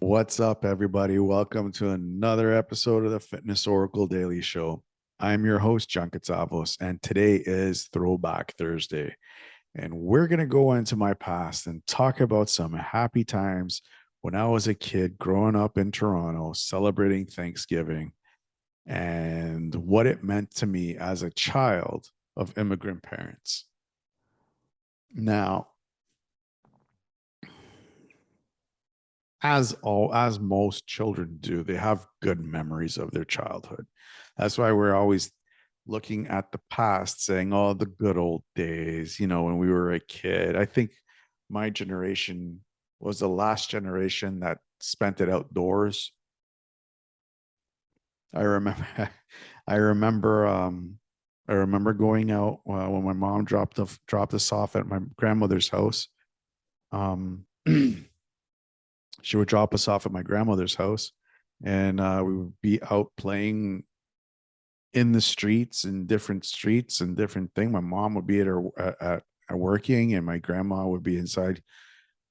What's up, everybody? Welcome to another episode of the Fitness Oracle Daily Show. I'm your host, John Katsavos, and today is Throwback Thursday. And we're going to go into my past and talk about some happy times when I was a kid growing up in Toronto, celebrating Thanksgiving, and what it meant to me as a child of immigrant parents. Now, as most children do, they have good memories of their childhood. That's why we're always looking at the past saying, oh, the good old days, when we were a kid. I think my generation was the last generation that spent it outdoors. I remember I remember I remember going out when my mom dropped us off at my grandmother's house. She would drop us off at my grandmother's house, and we would be out playing in the streets, in different streets and different thing. My mom would be at working, and my grandma would be inside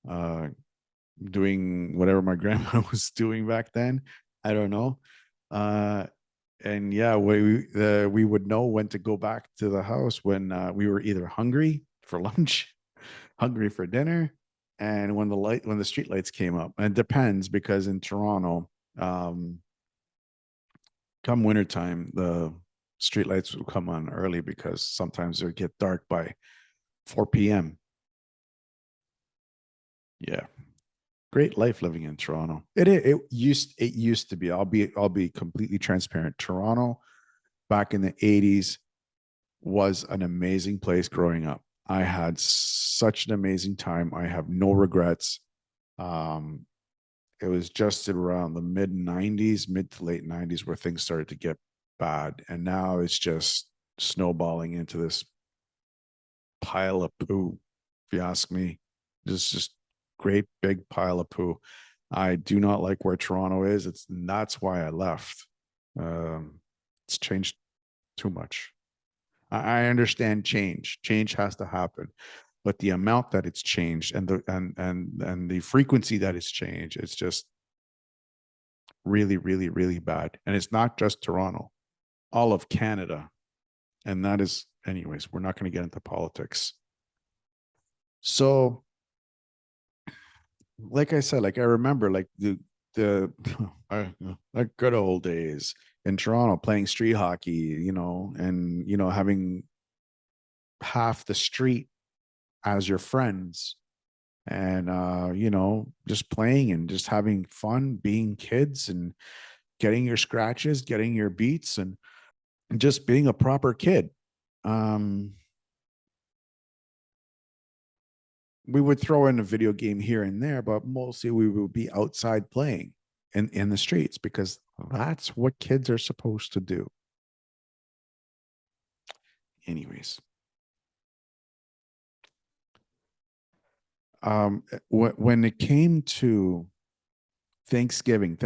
uh, doing whatever my grandma was doing back then. I don't know. And yeah, we would know when to go back to the house when we were either hungry for lunch, hungry for dinner, and when the street lights came up. And it depends, because in Toronto, come wintertime, the street lights will come on early because sometimes they get dark by 4 p.m. Yeah, great life living in Toronto. It used to be. I'll be completely transparent. Toronto back in the 80s was an amazing place growing up. I had such an amazing time. I have no regrets. Um, it was just around the mid 90s, mid to late 90s, where things started to get bad. And now it's just snowballing into this pile of poo, if you ask me. Just great big pile of poo. I do not like where Toronto is. That's why I left. It's changed too much. I understand change. Change has to happen, but the amount that it's changed and the frequency that it's changed, it's just really, really, really bad. And it's not just Toronto, all of Canada. And that is, anyways, we're not going to get into politics. So, like I said, like I remember, like the like good old days in Toronto, playing street hockey, and having half the street as your friends, and just playing and just having fun, being kids, and getting your scratches, getting your beats, and just being a proper kid. um we would throw in a video game here and there, but mostly we would be outside playing in the streets, because that's what kids are supposed to do. Anyways, when it came to Thanksgiving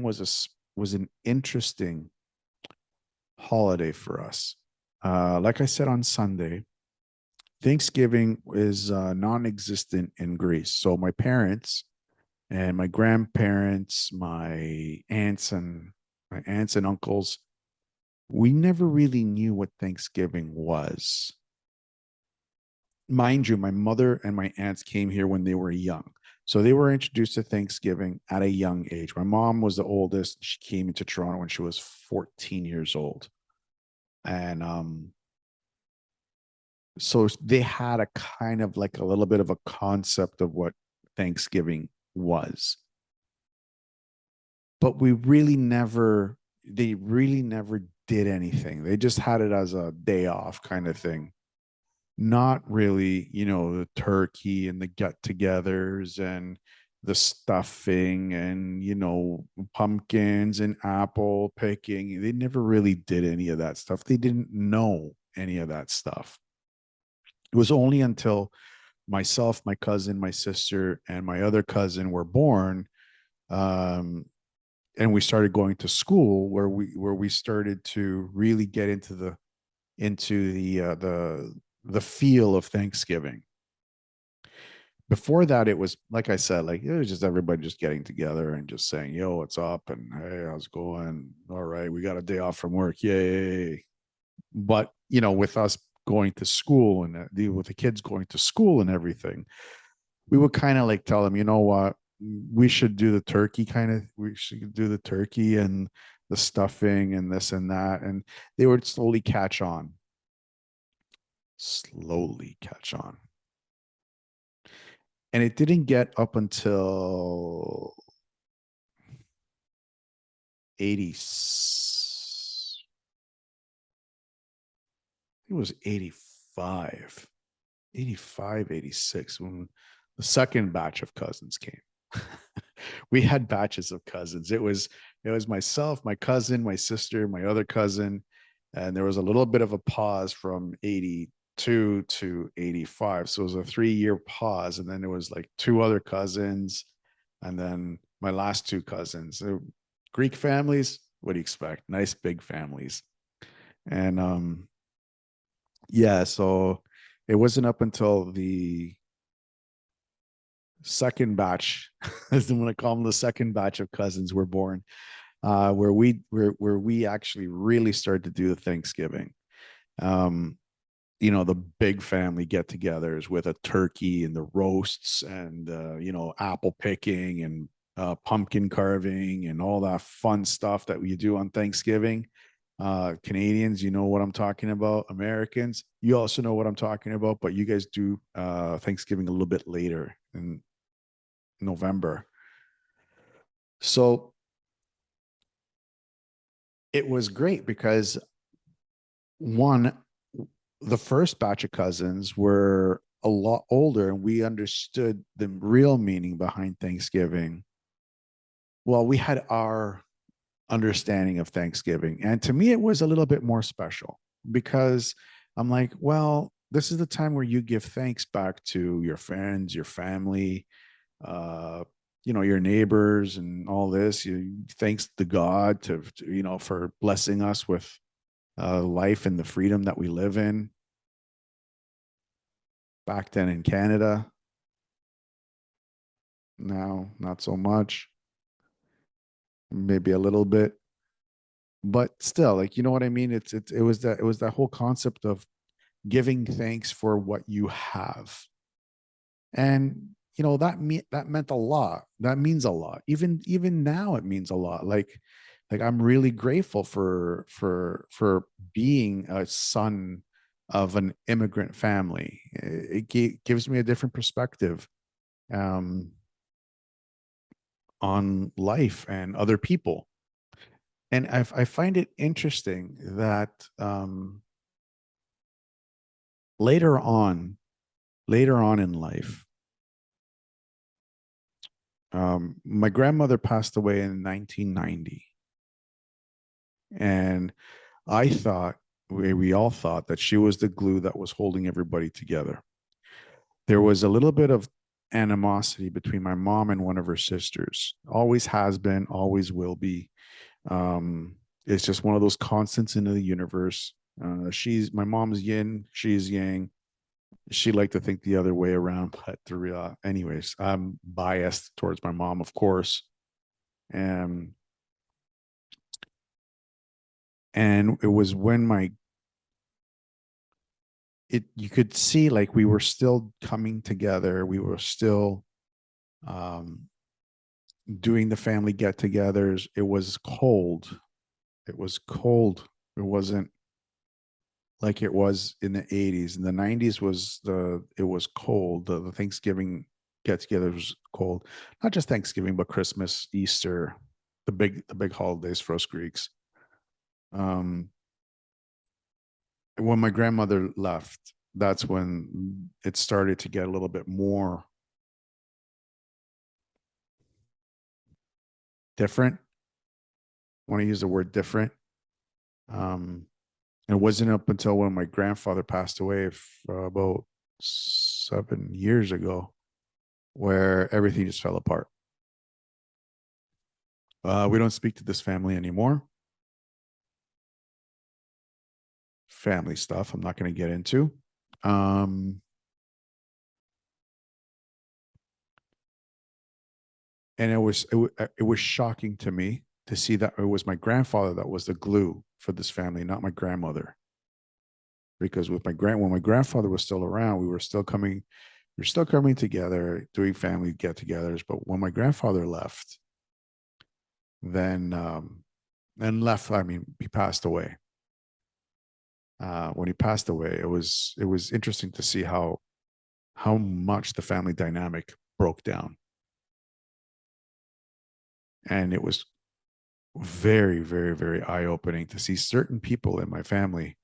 was an interesting holiday for us. Like I said on Sunday, Thanksgiving is non-existent in Greece. So my parents and my grandparents, my aunts and uncles, we never really knew what Thanksgiving was. Mind you, my mother and my aunts came here when they were young. So they were introduced to Thanksgiving at a young age. My mom was the oldest. She came into Toronto when she was 14 years old. And so they had a kind of like a little bit of a concept of what Thanksgiving was. But they really never did anything. They just had it as a day off kind of thing. Not really, the turkey and the get-togethers and the stuffing and, pumpkins and apple picking. They never really did any of that stuff. They didn't know any of that stuff. It was only until myself, my cousin, my sister, and my other cousin were born, um, and we started going to school, where we started to really get into the feel of Thanksgiving. Before that, it was like I said, like it was just everybody just getting together and just saying, "Yo, what's up?" and "Hey, how's it going? All right, we got a day off from work, yay!" But with us going to school and with the kids going to school and everything, we would kind of like tell them, you know what, we should do the turkey kind of, we should do the turkey and the stuffing and this and that, and they would slowly catch on. And it didn't get up until 80, it was 85, 85, 86 when the second batch of cousins came. We had batches of cousins. It was myself, my cousin, my sister, my other cousin, and there was a little bit of a pause from 82 to 85. So it was a 3-year pause, and then there was like two other cousins, and then my last two cousins. So Greek families, what do you expect? Nice big families. And yeah, so it wasn't up until the second batch, as I'm going to call them, the second batch of cousins were born, where we actually really started to do the Thanksgiving. Um, the big family get-togethers with a turkey and the roasts and apple picking and pumpkin carving and all that fun stuff that we do on Thanksgiving. Canadians, you know what I'm talking about. Americans, you also know what I'm talking about, but you guys do Thanksgiving a little bit later in November. So it was great because one, the first batch of cousins were a lot older and we understood the real meaning behind Thanksgiving. Well, we had our understanding of Thanksgiving. And to me, it was a little bit more special because I'm like, well, this is the time where you give thanks back to your friends, your family, uh, your neighbors and all this. Thanks to God for blessing us with life and the freedom that we live in. Back then in Canada, now not so much, maybe a little bit, but still, like what I mean. It was that whole concept of giving thanks for what you have, and that meant a lot. That means a lot. Even now, it means a lot. Like I'm really grateful for being a son of an immigrant family. It gives me a different perspective um, on life and other people. And I find it interesting that later on, later on in life, my grandmother passed away in 1990. And we all thought that she was the glue that was holding everybody together. There was a little bit of animosity between my mom and one of her sisters. Always has been, always will be. It's just one of those constants in the universe. My mom's yin, she's yang. She liked to think the other way around, but anyways, I'm biased towards my mom, of course. And it was when you could see like we were still coming together. We were still um, doing the family get-togethers. It was cold. It was cold. It wasn't like it was in the 80s. In the 90s it was cold. The Thanksgiving get-together was cold. Not just Thanksgiving, but Christmas, Easter, the big holidays for us Greeks. When my grandmother left, that's when it started to get a little bit more different. I want to use the word different. Um, it wasn't up until when my grandfather passed away about 7 years ago where everything just fell apart. We don't speak to this family anymore. Family stuff I'm not going to get into. and it was shocking to me to see that it was my grandfather that was the glue for this family, not my grandmother. Because with when my grandfather was still around, we were still coming together, doing family get-togethers. But when my grandfather left, then left, I mean, he passed away. When he passed away, it was interesting to see how much the family dynamic broke down, and it was very, very, very eye-opening to see certain people in my family,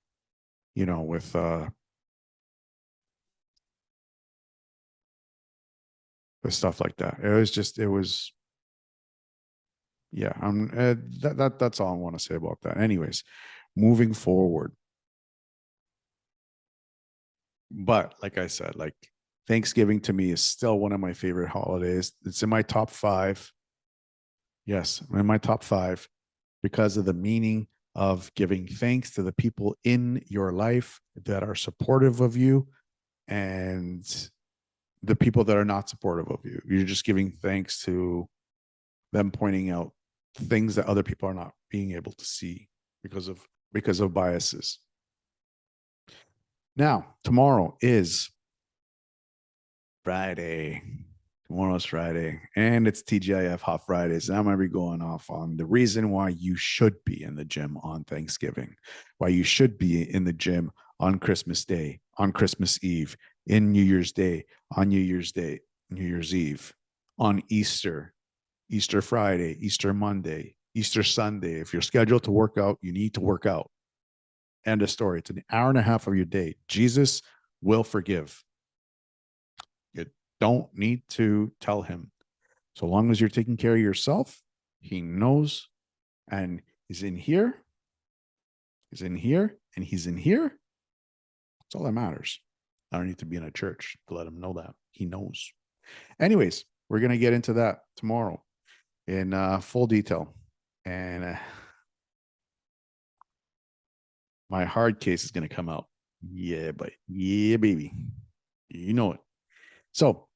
with stuff like that. It was, yeah. That's all I want to say about that. Anyways, moving forward. But like I said, like Thanksgiving to me is still one of my favorite holidays. It's in my top 5. Yes, in my top 5 because of the meaning of giving thanks to the people in your life that are supportive of you and the people that are not supportive of you. You're just giving thanks to them pointing out things that other people are not being able to see because of biases. Now, tomorrow is Friday. Tomorrow's Friday, and it's TGIF Hot Fridays. And I'm going to be going off on the reason why you should be in the gym on Thanksgiving, why you should be in the gym on Christmas Day, on Christmas Eve, in New Year's Day, on New Year's Day, New Year's Eve, on Easter, Easter Friday, Easter Monday, Easter Sunday. If you're scheduled to work out, you need to work out. End of story. It's an hour and a half of your day. Jesus will forgive. You don't need to tell him. So long as you're taking care of yourself, he knows, and he's in here. He's in here, and he's in here. That's all that matters. I don't need to be in a church to let him know that. He knows. Anyways, we're going to get into that tomorrow in full detail. And my hard case is going to come out. Yeah, but yeah, baby. You know it. So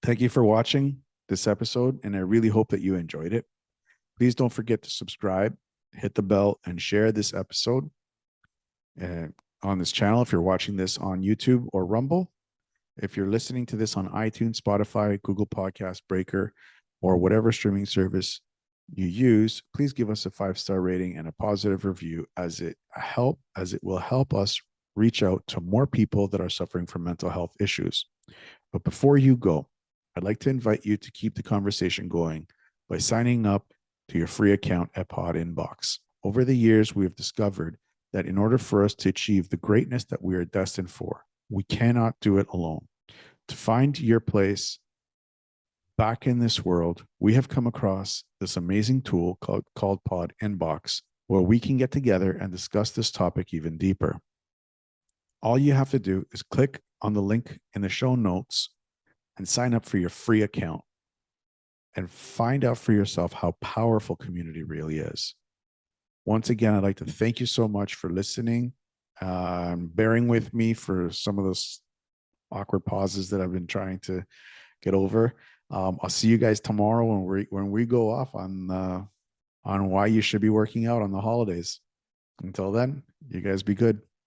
thank you for watching this episode, and I really hope that you enjoyed it. Please don't forget to subscribe, hit the bell, and share this episode on this channel if you're watching this on YouTube or Rumble. If you're listening to this on iTunes, Spotify, Google Podcast, Breaker, or whatever streaming service you use, please give us a 5-star rating and a positive review, as it will help us reach out to more people that are suffering from mental health issues. But before you go, I'd like to invite you to keep the conversation going by signing up to your free account at PodInBox. Over the years, we have discovered that in order for us to achieve the greatness that we are destined for, we cannot do it alone. To find your place back in this world, we have come across this amazing tool called PodInBox, where we can get together and discuss this topic even deeper. All you have to do is click on the link in the show notes and sign up for your free account and find out for yourself how powerful community really is. Once again, I'd like to thank you so much for listening, bearing with me for some of those awkward pauses that I've been trying to get over. I'll see you guys tomorrow when we go off on why you should be working out on the holidays. Until then, you guys be good.